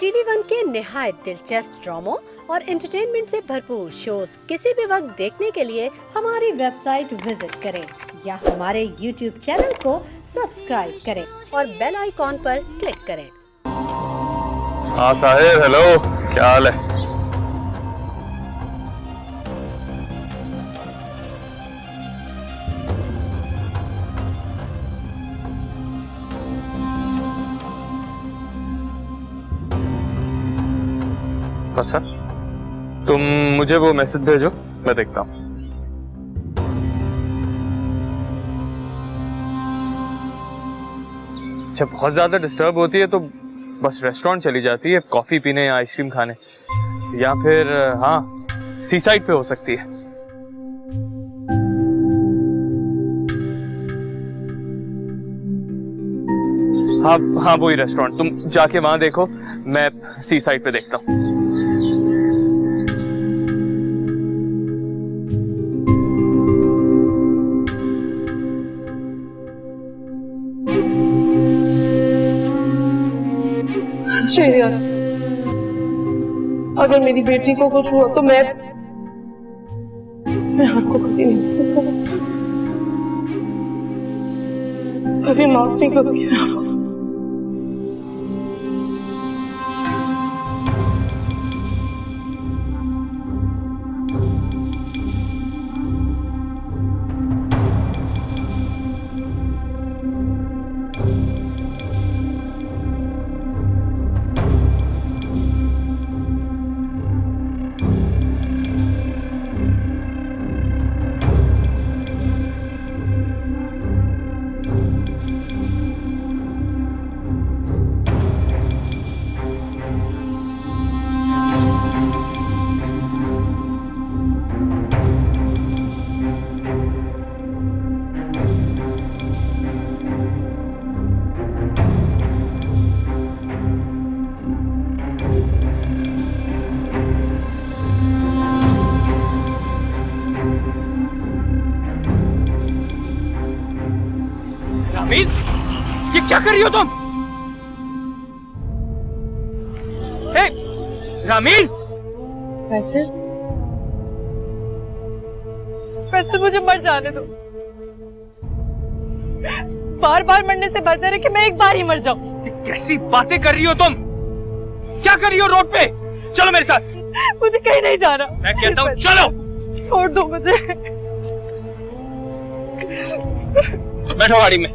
TV one के निहायत दिलचस्प ड्रामों और एंटरटेनमेंट से भरपूर शोज किसी भी वक्त देखने के लिए हमारी वेबसाइट विजिट करें या हमारे यूट्यूब चैनल को सब्सक्राइब करें और बेल आइकॉन पर क्लिक करें। हाँ साहिब, हेलो, क्या हाल है? अच्छा, तुम मुझे वो मैसेज भेजो, मैं देखता हूँ। जब बहुत ज्यादा डिस्टर्ब होती है तो बस रेस्टोरेंट चली जाती है, कॉफी पीने या आइसक्रीम खाने, या फिर हाँ, सी साइड पे हो सकती है। हाँ हाँ, वही रेस्टोरेंट, तुम जाके वहां देखो, मैं सी साइड पे देखता हूँ। शेरिया, अगर मेरी बेटी को कुछ हुआ तो मैं आपको कभी नहीं करूंगी, कभी माफ नहीं करूंगी आपको। रामीन, ये क्या कर रही हो तुम? हे, रामीन! फैसल मुझे मर जाने दो। बार बार मरने से बेहतर है कि मैं एक बार ही मर जाऊं। ये कैसी बातें कर रही हो तुम? क्या कर रही हो रोड पे? चलो मेरे साथ। मुझे कहीं नहीं जाना। मैं कहता हूँ चलो। छोड़ दो मुझे। बैठो गाड़ी में।